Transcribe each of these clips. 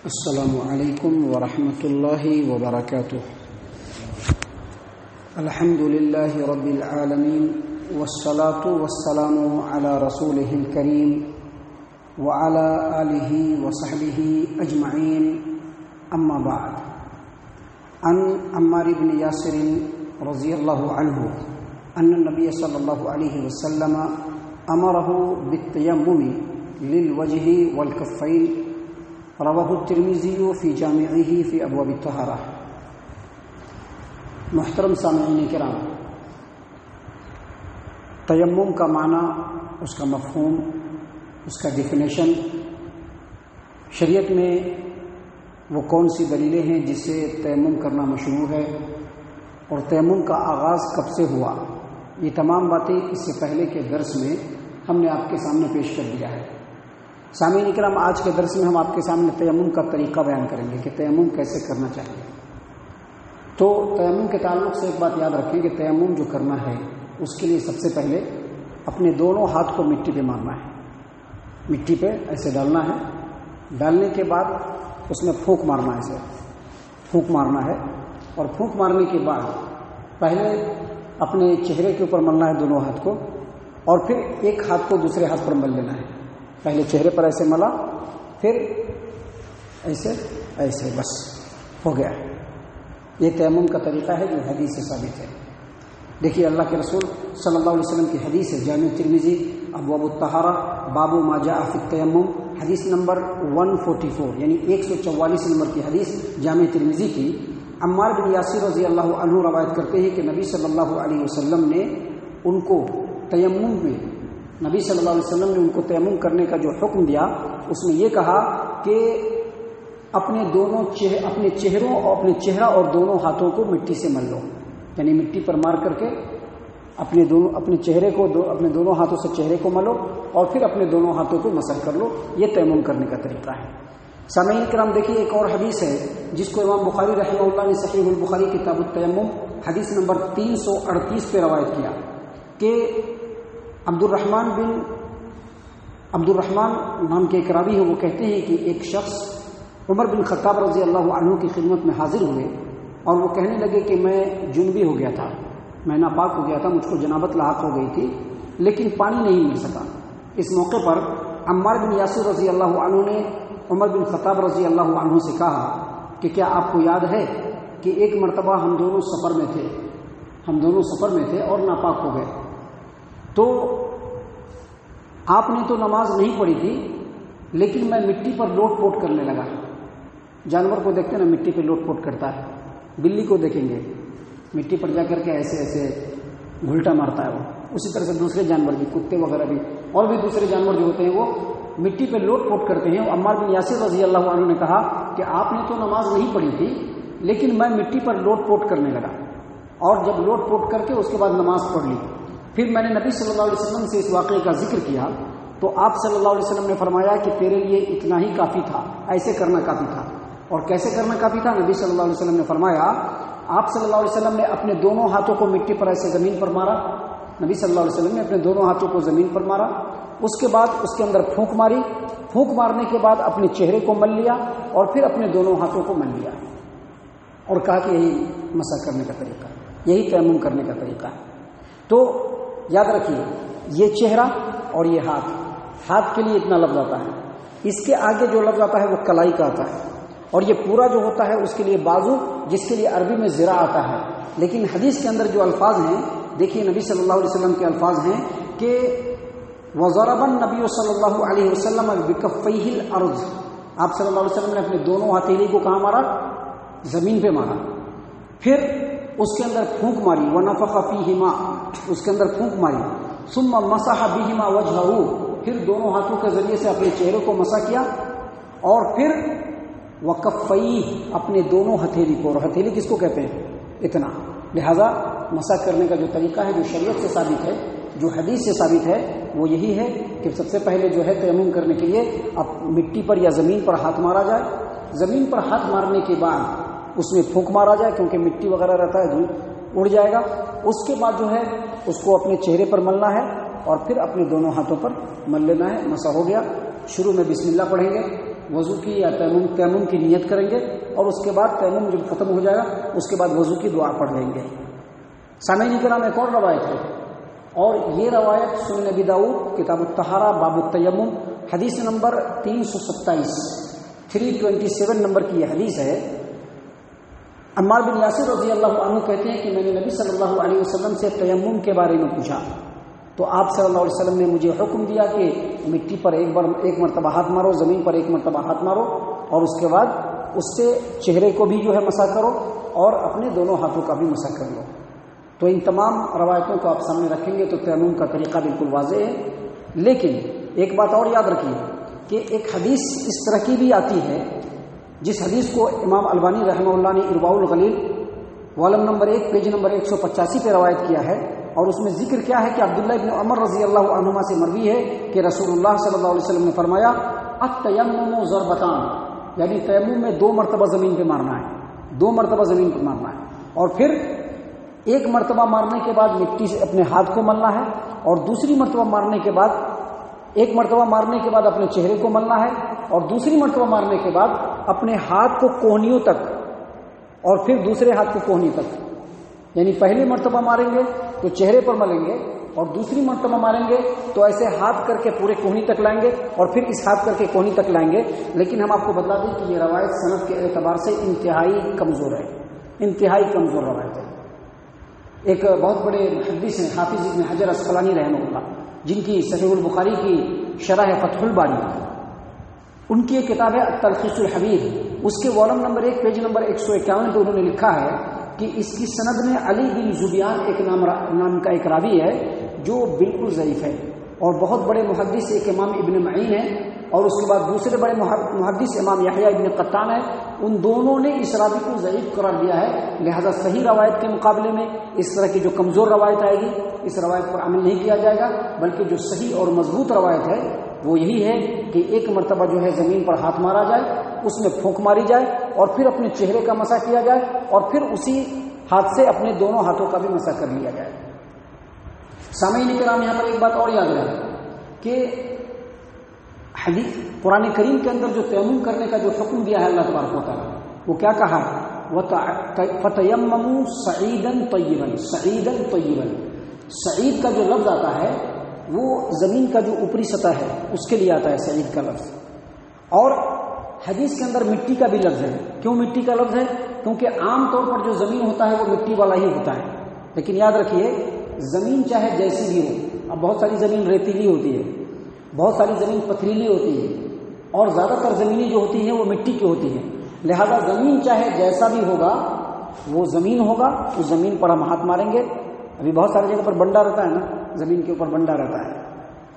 السلام علیکم ورحمۃ اللہ وبرکاتہ. الحمد للہ رب العالمین والصلاة والسلام علی رسولہ الکریم وعلی آلہ وصحبہ اجمعین. اما بعد. عن عمار بن یاسر رضی اللہ عنہ ان النبی صلی اللہ علیہ وسلم امرہ بالتیمم للوجہ والکفین. رواہ الترمذی فی جامعہ فی ابواب الطہارہ. محترم سامعین کرام، تیمم کا معنی، اس کا مفہوم، اس کا ڈیفینیشن، شریعت میں وہ کون سی دلیلیں ہیں جس سے تیمم کرنا مشروع ہے، اور تیمم کا آغاز کب سے ہوا، یہ تمام باتیں اس سے پہلے کے درس میں ہم نے آپ کے سامنے پیش کر دیا ہے. سامعین کرام، آج کے درس میں ہم آپ کے سامنے تیمم کا طریقہ بیان کریں گے کہ تیمم کیسے کرنا چاہیے. تو تیمم کے تعلق سے ایک بات یاد رکھیں کہ تیمم جو کرنا ہے اس کے لیے سب سے پہلے اپنے دونوں ہاتھ کو مٹی پہ مارنا ہے. مٹی پہ ایسے ڈالنا ہے. ڈالنے کے بعد اس میں پھونک مارنا ہے. ایسے پھونک مارنا ہے، اور پھونک مارنے کے بعد پہلے اپنے چہرے کے اوپر ملنا ہے دونوں ہاتھ کو، اور پھر ایک ہاتھ کو دوسرے ہاتھ پر مل لینا ہے. پہلے چہرے پر ایسے ملا، پھر ایسے ایسے، بس ہو گیا. یہ تیمم کا طریقہ ہے جو حدیث سے ثابت ہے. دیکھیے، اللہ کے رسول صلی اللہ علیہ وسلم کی حدیث ہے، جامع ترمذی ابواب الطہارہ باب ما جاء فی التیمم، حدیث نمبر 144، یعنی 144 نمبر کی حدیث جامع ترمذی کی. عمار بن یاسر رضی اللہ عنہ روایت کرتے ہیں کہ نبی صلی اللہ علیہ وسلم نے ان کو تیمم میں نبی صلی اللہ علیہ وسلم نے ان کو تیمم کرنے کا جو حکم دیا، اس میں یہ کہا کہ اپنے چہروں اور اپنے چہرہ اور دونوں ہاتھوں کو مٹی سے مل لو. یعنی مٹی پر مار کر کے اپنے چہرے کو اپنے دونوں ہاتھوں سے چہرے کو ملو، اور پھر اپنے دونوں ہاتھوں کو مسح کر لو. یہ تیمم کرنے کا طریقہ ہے. سامعین کرام، دیکھیے، ایک اور حدیث ہے جس کو امام بخاری رحمہ اللہ نے صحیح البخاری کتاب التیمم حدیث نمبر 338 پہ روایت کیا کہ عبد الرحمن نام کے ایک راوی ہے، وہ کہتے ہیں کہ ایک شخص عمر بن خطاب رضی اللہ عنہ کی خدمت میں حاضر ہوئے، اور وہ کہنے لگے کہ میں جنبی ہو گیا تھا، میں ناپاک ہو گیا تھا، مجھ کو جنابت لاحق ہو گئی تھی، لیکن پانی نہیں مل سکا. اس موقع پر عمار بن یاسر رضی اللہ عنہ نے عمر بن خطاب رضی اللہ عنہ سے کہا کہ کیا آپ کو یاد ہے کہ ایک مرتبہ ہم دونوں سفر میں تھے اور ناپاک ہو گئے، تو آپ نے تو نماز نہیں پڑھی تھی، لیکن میں مٹی پر لوٹ پوٹ کرنے لگا. جانور کو دیکھتے نا، مٹی پہ لوٹ پوٹ کرتا ہے. بلی کو دیکھیں گے، مٹی پر جا کر کے ایسے ایسے گھلٹا مارتا ہے وہ. اسی طرح سے دوسرے جانور بھی، کتے وغیرہ بھی، اور بھی دوسرے جانور جو ہوتے ہیں وہ مٹی پہ لوٹ پوٹ کرتے ہیں. عمار بن یاسر رضی اللہ عنہ نے کہا کہ آپ نے تو نماز نہیں پڑھی تھی، لیکن میں مٹی پر لوٹ پوٹ کرنے لگا، اور جب لوٹ پوٹ کر کے اس کے بعد نماز پڑھ لی. پھر میں نے نبی صلی اللہ علیہ وسلم سے اس واقعے کا ذکر کیا، تو آپ صلی اللہ علیہ وسلم نے فرمایا کہ تیرے لیے اتنا ہی کافی تھا، ایسے کرنا کافی تھا. اور کیسے کرنا کافی تھا؟ نبی صلی اللہ علیہ وسلم نے فرمایا، آپ صلی اللہ علیہ وسلم نے اپنے دونوں ہاتھوں کو مٹی پر ایسے زمین پر مارا. نبی صلی اللہ علیہ وسلم نے اپنے دونوں ہاتھوں کو زمین پر مارا، اس کے بعد اس کے اندر پھونک ماری. پھونک مارنے کے بعد اپنے چہرے کو مل لیا، اور پھر اپنے دونوں ہاتھوں کو مل لیا، اور کہا کہ یہی مسح کرنے کا طریقہ، یہی تیمم کرنے کا طریقہ ہے. تو یاد رکھیے، یہ چہرہ اور یہ ہاتھ کے لیے اتنا لفظ آتا ہے. اس کے آگے جو لفظ آتا ہے وہ کلائی کا آتا ہے، اور یہ پورا جو ہوتا ہے اس کے لیے بازو، جس کے لیے عربی میں ذرا آتا ہے. لیکن حدیث کے اندر جو الفاظ ہیں، دیکھیے، نبی صلی اللہ علیہ وسلم کے الفاظ ہیں کہ وَضَرَبَ النَّبِيُّ صلی اللہ علیہ وسلم بِكَفَّيْهِ الْأَرْضِ. آپ صلی اللہ علیہ وسلم نے اپنے دونوں ہتھیلی کو کہاں مارا؟ زمین پہ مارا. پھر اس کے اندر پھونک ماری، وَنَفَخَ فِيهِمَا، اس کے اندر پھونک ماری. ثُمَّ مَسَحَ بِهِمَا وَجْهَهُ، پھر دونوں ہاتھوں کے ذریعے سے اپنے چہرے کو مسح کیا. اور پھر وَكَفَّيْهِ، اپنے دونوں ہتھیلی کو، اور ہتھیلی کس کو کہتے ہیں؟ اتنا. لہذا مسح کرنے کا جو طریقہ ہے، جو شریعت سے ثابت ہے، جو حدیث سے ثابت ہے، وہ یہی ہے کہ سب سے پہلے جو ہے تیمم کرنے کے لیے اب مٹی پر یا زمین پر ہاتھ مارا جائے. زمین پر ہاتھ مارنے کے بعد اس میں پھونک مارا جائے، کیونکہ مٹی وغیرہ رہتا ہے، دھول اڑ جائے گا. اس کے بعد جو ہے اس کو اپنے چہرے پر ملنا ہے، اور پھر اپنے دونوں ہاتھوں پر مل لینا ہے. مسح ہو گیا. شروع میں بسم اللہ پڑھیں گے، وضو کی یا تیمم کی نیت کریں گے اور اس کے بعد تیمم جب ختم ہو جائے گا اس کے بعد وضو کی دعا پڑھ لیں گے۔ سامعین کرام، ایک اور روایت ہے، اور یہ روایت سنن ابی داؤد کتاب الطہارہ باب التیمم حدیث نمبر 327 نمبر کی یہ حدیث ہے۔ عمار بن یاسر رضی اللہ عنہ کہتے ہیں کہ میں نے نبی صلی اللہ علیہ وسلم سے تیمم کے بارے میں پوچھا تو آپ صلی اللہ علیہ وسلم نے مجھے حکم دیا کہ مٹی پر ایک مرتبہ ہاتھ مارو، زمین پر ایک مرتبہ ہاتھ مارو، اور اس کے بعد اس سے چہرے کو بھی جو ہے مسح کرو اور اپنے دونوں ہاتھوں کا بھی مسح کر لو۔ تو ان تمام روایتوں کو آپ سامنے رکھیں گے تو تیمم کا طریقہ بالکل واضح ہے۔ لیکن ایک بات اور یاد رکھیے کہ ایک حدیث اس طرح کی بھی آتی ہے، جس حدیث کو امام البانی رحمہ اللہ نے ارواء الغلیل والم نمبر 1 پیج نمبر 185 پہ روایت کیا ہے، اور اس میں ذکر کیا ہے کہ عبداللہ ابن عمر رضی اللہ عنہما سے مروی ہے کہ رسول اللہ صلی اللہ علیہ وسلم نے فرمایا التیمم ضربتان، یعنی تیمم میں 2 مرتبہ زمین پہ مارنا ہے، 2 مرتبہ زمین پہ مارنا ہے، اور پھر ایک مرتبہ مارنے کے بعد مٹی سے اپنے ہاتھ کو ملنا ہے، اور دوسری مرتبہ مارنے کے بعد ایک مرتبہ مارنے کے بعد اپنے چہرے کو ملنا ہے، اور دوسری مرتبہ مارنے کے بعد اپنے ہاتھ کو کوہنیوں تک اور پھر دوسرے ہاتھ کو کوہنی تک، یعنی پہلی مرتبہ ماریں گے تو چہرے پر ملیں گے، اور دوسری مرتبہ ماریں گے تو ایسے ہاتھ کر کے پورے کوہنی تک لائیں گے، اور پھر اس ہاتھ کر کے کوہنی تک لائیں گے۔ لیکن ہم آپ کو بتلا دیں کہ یہ روایت سند کے اعتبار سے انتہائی کمزور ہے، انتہائی کمزور روایت ہے۔ ایک بہت بڑے محدث ہیں حافظ ابن حجر اسقلانی رحمہ اللہ، جن کی صحیح البخاری کی شرح فتح الباری، ان کی ایک کتاب ہے التلخیص الحبیر، اس کے والم نمبر 1 پیج نمبر 151 پہ انہوں نے لکھا ہے کہ اس کی سند میں علی بن زبیان ایک نام کا ایک راوی ہے جو بالکل ضعیف ہے، اور بہت بڑے محدث ایک امام ابن معین ہے، اور اس کے بعد دوسرے بڑے محدث امام یحییٰ ابن قطان ہے، ان دونوں نے اس راوی کو ضعیف قرار دیا ہے۔ لہذا صحیح روایت کے مقابلے میں اس طرح کی جو کمزور روایت آئے گی اس روایت پر عمل نہیں کیا جائے گا، بلکہ جو صحیح اور مضبوط روایت ہے وہ یہی ہے کہ ایک مرتبہ جو ہے زمین پر ہاتھ مارا جائے، اس میں پھونک ماری جائے، اور پھر اپنے چہرے کا مسح کیا جائے، اور پھر اسی ہاتھ سے اپنے دونوں ہاتھوں کا بھی مسح کر لیا جائے۔ سامعین کرام، یہاں پر ایک بات اور یاد رکھیں کہ حدیث قرآن کریم کے اندر جو تیمم کرنے کا جو حکم دیا ہے اللہ تبارک و تعالیٰ، وہ کیا کہا ہے؟ فَتَيَمَّمُوا صَعِيدًا طَيِّبًا، صعیدًا طیبًا، صعید کا جو لفظ آتا ہے وہ زمین کا جو اوپری سطح ہے اس کے لیے آتا ہے صعید کا لفظ، اور حدیث کے اندر مٹی کا بھی لفظ ہے۔ کیوں مٹی کا لفظ ہے؟ کیونکہ عام طور پر جو زمین ہوتا ہے وہ مٹی والا ہی ہوتا ہے، لیکن یاد رکھیے زمین چاہے جیسی بھی ہو، اب بہت ساری زمین ریتیلی ہوتی ہے، بہت ساری زمین پتھریلی ہوتی ہے، اور زیادہ تر زمینیں جو ہوتی ہیں وہ مٹی کی ہوتی ہیں، لہذا زمین چاہے جیسا بھی ہوگا وہ زمین ہوگا، اس زمین پر ہم ہاتھ ماریں گے۔ ابھی بہت ساری جگہ پر بنڈا رہتا ہے نا، زمین کے اوپر بنڈا رہتا ہے،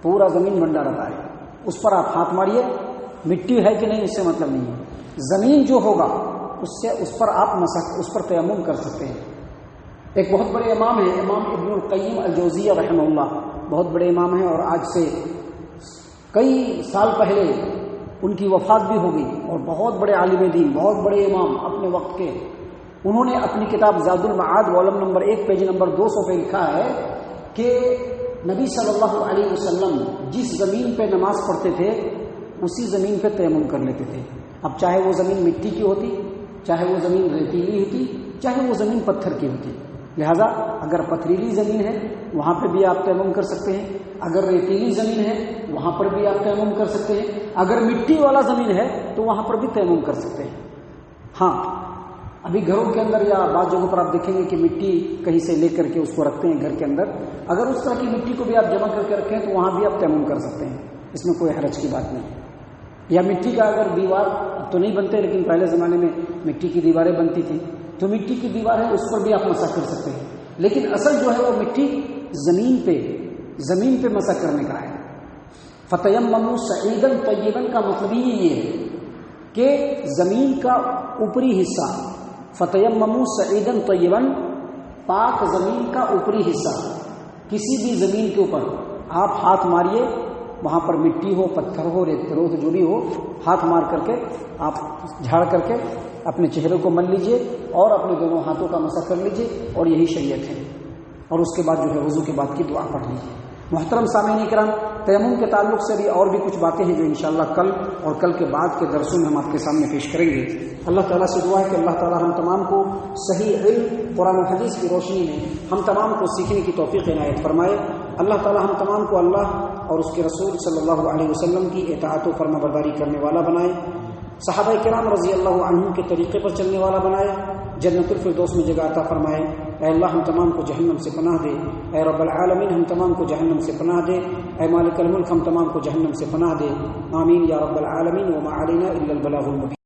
پورا زمین بنڈا رہتا ہے، اس پر آپ ہاتھ ماریے، مٹی ہے کہ نہیں اس سے مطلب نہیں ہے، زمین جو ہوگا اس پر آپ مسح، اس پر تیمم کر سکتے ہیں۔ ایک بہت بڑے امام ہیں، امام ابن القیم الجوزیہ رحمہ اللہ، بہت بڑے امام ہیں، اور آج سے کئی سال پہلے ان کی وفات بھی ہو گئی، اور بہت بڑے عالم دین، بہت بڑے امام اپنے وقت کے، انہوں نے اپنی کتاب زاد المعاد والم نمبر 1 پیج نمبر 200 پہ لکھا ہے کہ نبی صلی اللہ علیہ وسلم جس زمین پہ نماز پڑھتے تھے اسی زمین پہ تیمم کر لیتے تھے، اب چاہے وہ زمین مٹی کی ہوتی، چاہے وہ زمین ریتیلی ہوتی، چاہے وہ زمین پتھر کی ہوتی۔ لہذا اگر پتھریلی زمین ہے وہاں پہ بھی آپ تیمم کر سکتے ہیں، اگر ریتیلی زمین ہے وہاں پر بھی آپ تیمم کر سکتے ہیں، اگر مٹی والا زمین ہے تو وہاں پر بھی تیمم کر سکتے ہیں۔ ہاں، ابھی گھروں کے اندر یا بعض جگہوں پر آپ دیکھیں گے کہ مٹی کہیں سے لے کر کے اس کو رکھتے ہیں گھر کے اندر، اگر اس طرح کی مٹی کو بھی آپ جمع کر کے رکھیں تو وہاں بھی آپ تیمم کر سکتے ہیں، اس میں کوئی حرج کی بات نہیں ہے۔ یا مٹی کا اگر دیوار تو نہیں بنتے، لیکن پہلے زمانے میں مٹی کی دیواریں بنتی تھیں، تو مٹی کی دیوار ہے اس پر بھی آپ مسح کر سکتے ہیں، لیکن اصل جو ہے وہ مٹی زمین پہ مسح کرنے کا ہے۔ فَتَيَمَّمُوا صَعِيدًا طَيِّبًا کا مطلب یہ ہے کہ زمین کا اوپری حصہ، فَتَيَمَّمُوا صَعِيدًا طَيِّبًا، پاک زمین کا اوپری حصہ، کسی بھی زمین کے اوپر آپ ہاتھ ماریے، وہاں پر مٹی ہو، پتھر ہو، ریت جو بھی ہو، ہاتھ مار کر کے آپ جھاڑ کر کے اپنے چہرے کو مل لیجئے اور اپنے دونوں ہاتھوں کا مسح کر لیجئے، اور یہی شریعت ہے۔ اور اس کے بعد جو ہے وضو کے بعد کی دعا پڑھ لیجئے۔ محترم سامعین کرام، تیمم کے تعلق سے بھی اور بھی کچھ باتیں ہیں جو انشاءاللہ کل اور کل کے بعد کے درسوں میں ہم آپ کے سامنے پیش کریں گے۔ اللہ تعالیٰ سے دعا ہے کہ اللہ تعالیٰ ہم تمام کو صحیح علم قرآن و حدیث کی روشنی میں ہم تمام کو سیکھنے کی توفیق عنایت فرمائے۔ اللہ تعالیٰ ہم تمام کو اللہ اور اس کے رسول صلی اللہ علیہ وسلم کی اطاعت و فرما برداری کرنے والا بنائے، صحابہ کرام رضی اللہ عنہم کے طریقے پر چلنے والا بنائے، جنت الفردوس میں جگہ عطا فرمائے۔ اے اللہ ہم تمام کو جہنم سے پناہ دے، اے رب العالمین ہم تمام کو جہنم سے پناہ دے، اے مالک الملک ہم تمام کو جہنم سے پناہ دے، آمین یا رب العالمین۔ وما علینا الا البلاغ المبین۔